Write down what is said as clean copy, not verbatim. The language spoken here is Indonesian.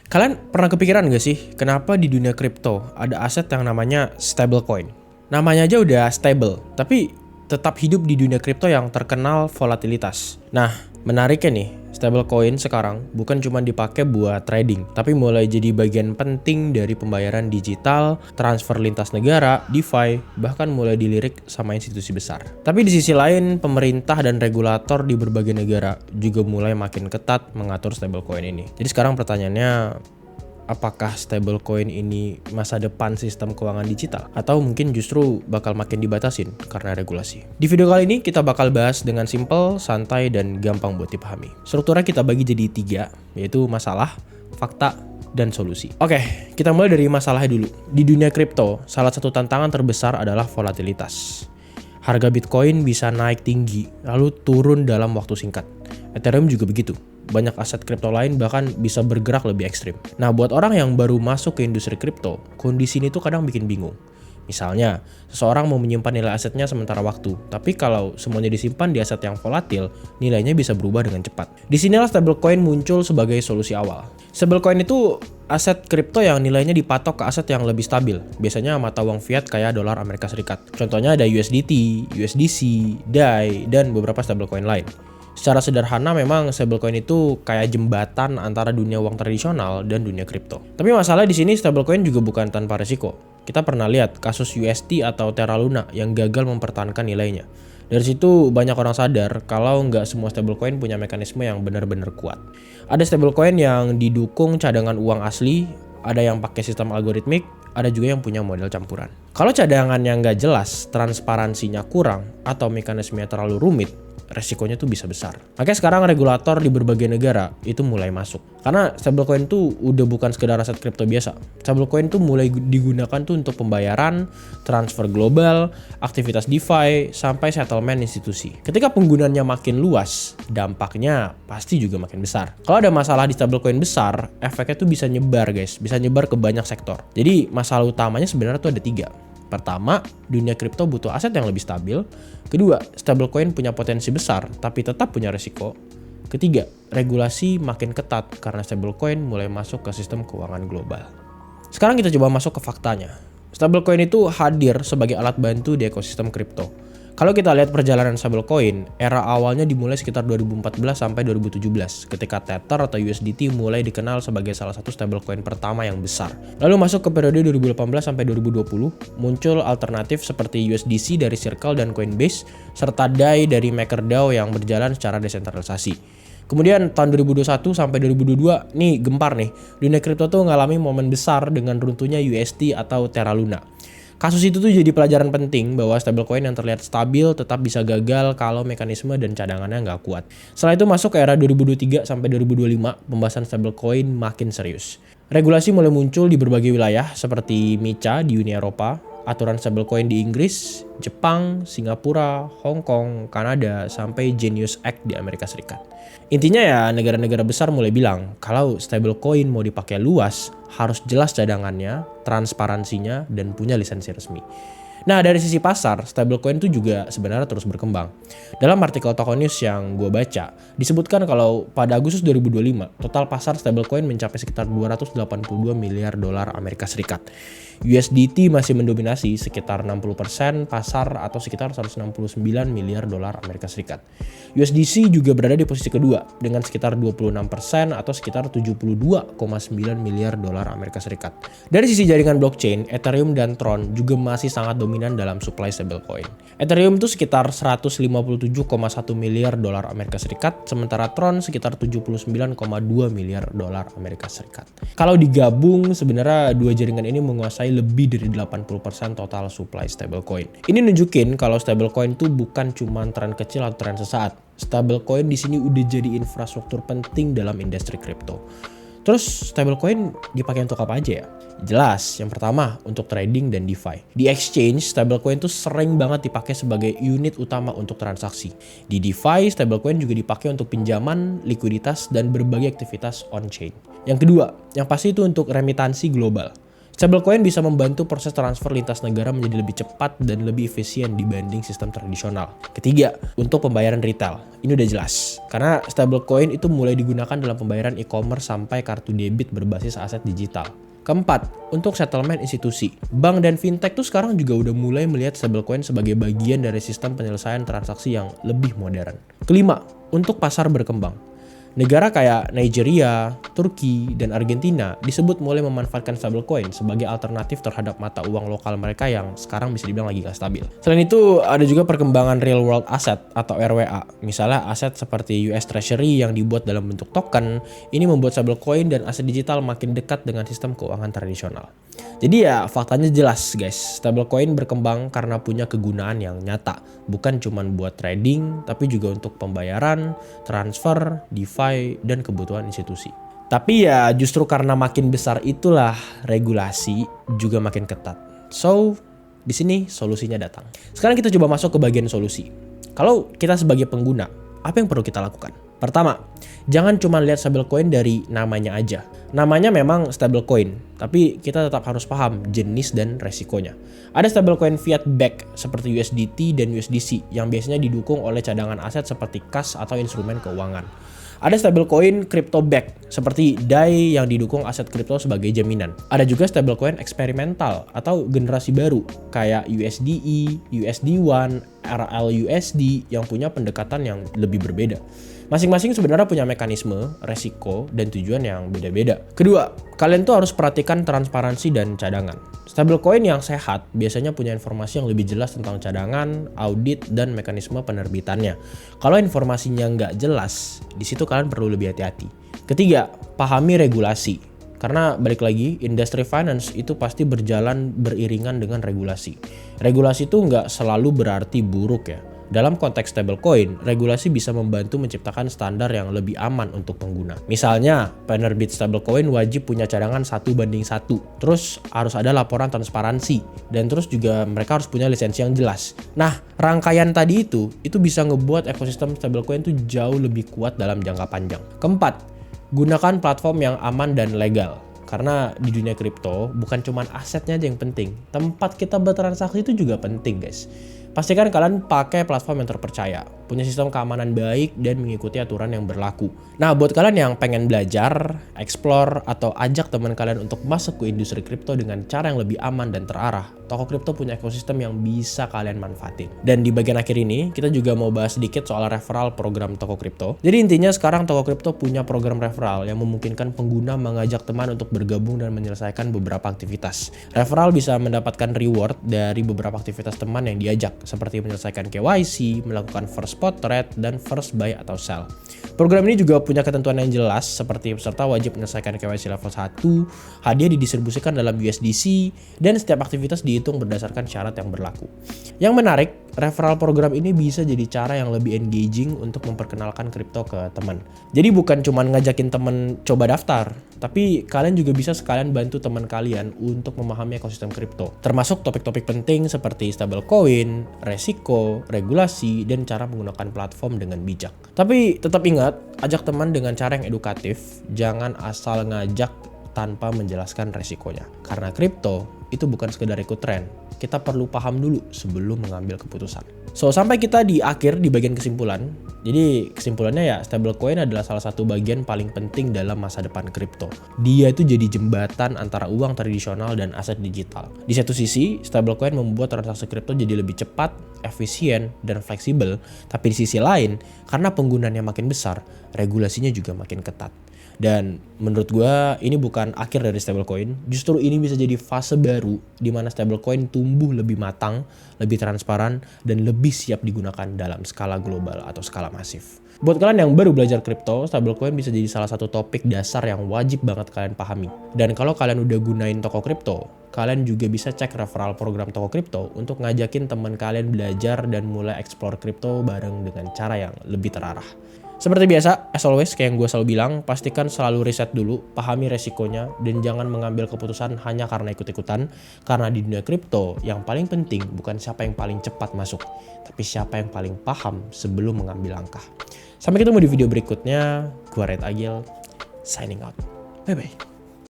Kalian pernah kepikiran gak sih kenapa di dunia kripto ada aset yang namanya stablecoin? Namanya aja udah stable, tapi tetap hidup di dunia kripto yang terkenal volatilitas. Nah, menariknya nih, stablecoin sekarang bukan cuma dipakai buat trading, tapi mulai jadi bagian penting dari pembayaran digital, transfer lintas negara, DeFi, bahkan mulai dilirik sama institusi besar. Tapi di sisi lain, pemerintah dan regulator di berbagai negara juga mulai makin ketat mengatur stablecoin ini. Jadi sekarang pertanyaannya, apakah stablecoin ini masa depan sistem keuangan digital? Atau mungkin justru bakal makin dibatasin karena regulasi? Di video kali ini kita bakal bahas dengan simple, santai, dan gampang buat dipahami. Strukturnya kita bagi jadi 3, yaitu masalah, fakta, dan solusi. Oke, kita mulai dari masalahnya dulu. Di dunia kripto, salah satu tantangan terbesar adalah volatilitas. Harga Bitcoin bisa naik tinggi, lalu turun dalam waktu singkat. Ethereum juga begitu. Banyak aset kripto lain bahkan bisa bergerak lebih ekstrim. Nah, buat orang yang baru masuk ke industri kripto, kondisi ini tuh kadang bikin bingung. Misalnya, seseorang mau menyimpan nilai asetnya sementara waktu, tapi kalau semuanya disimpan di aset yang volatil, nilainya bisa berubah dengan cepat. Disinilah stablecoin muncul sebagai solusi awal. Stablecoin itu aset kripto yang nilainya dipatok ke aset yang lebih stabil, biasanya mata uang fiat kayak dolar Amerika Serikat. Contohnya ada USDT, USDC, DAI, dan beberapa stablecoin lain. Secara sederhana memang stablecoin itu kayak jembatan antara dunia uang tradisional dan dunia kripto. Tapi masalah di sini stablecoin juga bukan tanpa resiko. Kita pernah lihat kasus UST atau Terra Luna yang gagal mempertahankan nilainya. Dari situ banyak orang sadar kalau nggak semua stablecoin punya mekanisme yang benar-benar kuat. Ada stablecoin yang didukung cadangan uang asli, ada yang pakai sistem algoritmik, ada juga yang punya model campuran. Kalau cadangannya nggak jelas, transparansinya kurang, atau mekanismenya terlalu rumit, resikonya tuh bisa besar. Makanya sekarang regulator di berbagai negara itu mulai masuk. Karena stablecoin tuh udah bukan sekedar aset kripto biasa. Stablecoin tuh mulai digunakan tuh untuk pembayaran, transfer global, aktivitas DeFi, sampai settlement institusi. Ketika penggunaannya makin luas, dampaknya pasti juga makin besar. Kalau ada masalah di stablecoin besar, efeknya tuh bisa nyebar guys, bisa nyebar ke banyak sektor. Jadi masalah utamanya sebenarnya tuh ada 3. Pertama, dunia kripto butuh aset yang lebih stabil. Kedua, stablecoin punya potensi besar tapi tetap punya risiko. Ketiga, regulasi makin ketat karena stablecoin mulai masuk ke sistem keuangan global. Sekarang kita coba masuk ke faktanya. Stablecoin itu hadir sebagai alat bantu di ekosistem kripto. Kalau kita lihat perjalanan stablecoin, era awalnya dimulai sekitar 2014 sampai 2017 ketika Tether atau USDT mulai dikenal sebagai salah satu stablecoin pertama yang besar. Lalu masuk ke periode 2018 sampai 2020, muncul alternatif seperti USDC dari Circle dan Coinbase serta DAI dari MakerDAO yang berjalan secara desentralisasi. Kemudian tahun 2021 sampai 2022 nih gempar nih. Dunia kripto tuh ngalami momen besar dengan runtuhnya UST atau Terra Luna. Kasus itu tuh jadi pelajaran penting bahwa stablecoin yang terlihat stabil tetap bisa gagal kalau mekanisme dan cadangannya nggak kuat. Setelah itu masuk ke era 2023 sampai 2025, pembahasan stablecoin makin serius. Regulasi mulai muncul di berbagai wilayah seperti MiCA di Uni Eropa, aturan stablecoin di Inggris, Jepang, Singapura, Hong Kong, Kanada, sampai Genius Act di Amerika Serikat. Intinya ya negara-negara besar mulai bilang kalau stablecoin mau dipakai luas harus jelas cadangannya, transparansinya, dan punya lisensi resmi. Nah, dari sisi pasar, stablecoin itu juga sebenarnya terus berkembang. Dalam artikel Toko News yang gue baca, disebutkan kalau pada Agustus 2025, total pasar stablecoin mencapai sekitar 282 miliar dolar Amerika Serikat. USDT masih mendominasi sekitar 60% pasar atau sekitar 169 miliar dolar Amerika Serikat. USDC juga berada di posisi kedua dengan sekitar 26% atau sekitar 72,9 miliar dolar Amerika Serikat. Dari sisi jaringan blockchain, Ethereum dan Tron juga masih sangat dominan dalam supply stablecoin. Ethereum itu sekitar 157,1 miliar dolar Amerika Serikat, sementara Tron sekitar 79,2 miliar dolar Amerika Serikat. Kalau digabung, sebenarnya dua jaringan ini menguasai lebih dari 80% total supply stablecoin. Ini nunjukin kalau stablecoin itu bukan cuma tren kecil atau tren sesaat. Stablecoin di sini udah jadi infrastruktur penting dalam industri kripto. Terus stablecoin dipakai untuk apa aja ya? Jelas, yang pertama untuk trading dan DeFi. Di exchange, stablecoin tuh sering banget dipakai sebagai unit utama untuk transaksi. Di DeFi, stablecoin juga dipakai untuk pinjaman, likuiditas, dan berbagai aktivitas on-chain. Yang kedua, yang pasti itu untuk remitansi global. Stablecoin bisa membantu proses transfer lintas negara menjadi lebih cepat dan lebih efisien dibanding sistem tradisional. Ketiga, untuk pembayaran retail. Ini udah jelas, karena stablecoin itu mulai digunakan dalam pembayaran e-commerce sampai kartu debit berbasis aset digital. Keempat, untuk settlement institusi. Bank dan fintech tuh sekarang juga udah mulai melihat stablecoin sebagai bagian dari sistem penyelesaian transaksi yang lebih modern. Kelima, untuk pasar berkembang. Negara kayak Nigeria, Turki, dan Argentina disebut mulai memanfaatkan stablecoin sebagai alternatif terhadap mata uang lokal mereka yang sekarang bisa dibilang lagi gak stabil. Selain itu, ada juga perkembangan real world asset atau RWA. Misalnya aset seperti US Treasury yang dibuat dalam bentuk token, ini membuat stablecoin dan aset digital makin dekat dengan sistem keuangan tradisional. Jadi ya faktanya jelas guys, stablecoin berkembang karena punya kegunaan yang nyata. Bukan cuma buat trading, tapi juga untuk pembayaran, transfer, DeFi, dan kebutuhan institusi. Tapi ya justru karena makin besar itulah regulasi juga makin ketat. So, di sini solusinya datang. Sekarang kita coba masuk ke bagian solusi. Kalau kita sebagai pengguna, apa yang perlu kita lakukan? Pertama, jangan cuma lihat stablecoin dari namanya aja. Namanya memang stablecoin, tapi kita tetap harus paham jenis dan resikonya. Ada stablecoin fiat backed seperti USDT dan USDC yang biasanya didukung oleh cadangan aset seperti kas atau instrumen keuangan. Ada stablecoin crypto backed seperti DAI yang didukung aset kripto sebagai jaminan. Ada juga stablecoin eksperimental atau generasi baru kayak USDE, USD1, RLUSD yang punya pendekatan yang lebih berbeda. Masing-masing sebenarnya punya mekanisme, resiko, dan tujuan yang beda-beda. Kedua, kalian tuh harus perhatikan transparansi dan cadangan. Stablecoin yang sehat biasanya punya informasi yang lebih jelas tentang cadangan, audit, dan mekanisme penerbitannya. Kalau informasinya nggak jelas, di situ kalian perlu lebih hati-hati. Ketiga, pahami regulasi. Karena balik lagi, industri finance itu pasti berjalan beriringan dengan regulasi. Regulasi itu nggak selalu berarti buruk ya. Dalam konteks stablecoin, regulasi bisa membantu menciptakan standar yang lebih aman untuk pengguna. Misalnya, penerbit stablecoin wajib punya cadangan 1:1. Terus harus ada laporan transparansi. Dan terus juga mereka harus punya lisensi yang jelas. Nah, rangkaian tadi itu bisa ngebuat ekosistem stablecoin itu jauh lebih kuat dalam jangka panjang. Keempat, gunakan platform yang aman dan legal. Karena di dunia kripto bukan cuma asetnya aja yang penting. Tempat kita bertransaksi itu juga penting guys. Pastikan kalian pakai platform yang terpercaya, punya sistem keamanan baik, dan mengikuti aturan yang berlaku. Nah, buat kalian yang pengen belajar, explore, atau ajak teman kalian untuk masuk ke industri kripto dengan cara yang lebih aman dan terarah, toko kripto punya ekosistem yang bisa kalian manfaatin. Dan di bagian akhir ini, kita juga mau bahas sedikit soal referral program toko kripto. Jadi intinya sekarang toko kripto punya program referral yang memungkinkan pengguna mengajak teman untuk bergabung dan menyelesaikan beberapa aktivitas. Referral bisa mendapatkan reward dari beberapa aktivitas teman yang diajak, seperti menyelesaikan KYC, melakukan first spot trade, dan first buy atau sell. Program ini juga punya ketentuan yang jelas, seperti peserta wajib menyelesaikan KYC level 1, hadiah didistribusikan dalam USDC, dan setiap aktivitas dihitung berdasarkan syarat yang berlaku. Yang menarik, referral program ini bisa jadi cara yang lebih engaging untuk memperkenalkan kripto ke teman. Jadi bukan cuma ngajakin teman coba daftar, tapi kalian juga bisa sekalian bantu teman kalian untuk memahami ekosistem kripto, termasuk topik-topik penting seperti stablecoin, resiko, regulasi, dan cara menggunakan platform dengan bijak. Tapi tetap ingat, ajak teman dengan cara yang edukatif, jangan asal ngajak tanpa menjelaskan resikonya. Karena kripto itu bukan sekedar ikut tren, kita perlu paham dulu sebelum mengambil keputusan. So, sampai kita di akhir di bagian kesimpulan. Jadi kesimpulannya ya, stablecoin adalah salah satu bagian paling penting dalam masa depan kripto. Dia itu jadi jembatan antara uang tradisional dan aset digital. Di satu sisi, stablecoin membuat transaksi kripto jadi lebih cepat, efisien, dan fleksibel. Tapi di sisi lain, karena penggunaannya makin besar, regulasinya juga makin ketat. Dan menurut gue ini bukan akhir dari stablecoin, justru ini bisa jadi fase baru di mana stablecoin tumbuh lebih matang, lebih transparan, dan lebih siap digunakan dalam skala global atau skala masif. Buat kalian yang baru belajar kripto, stablecoin bisa jadi salah satu topik dasar yang wajib banget kalian pahami. Dan kalau kalian udah gunain toko kripto, kalian juga bisa cek referral program toko kripto untuk ngajakin teman kalian belajar dan mulai explore kripto bareng dengan cara yang lebih terarah. Seperti biasa, as always, kayak yang gue selalu bilang, pastikan selalu riset dulu, pahami resikonya, dan jangan mengambil keputusan hanya karena ikut-ikutan. Karena di dunia kripto, yang paling penting bukan siapa yang paling cepat masuk, tapi siapa yang paling paham sebelum mengambil langkah. Sampai ketemu di video berikutnya, gue Red Agil, signing out. Bye-bye.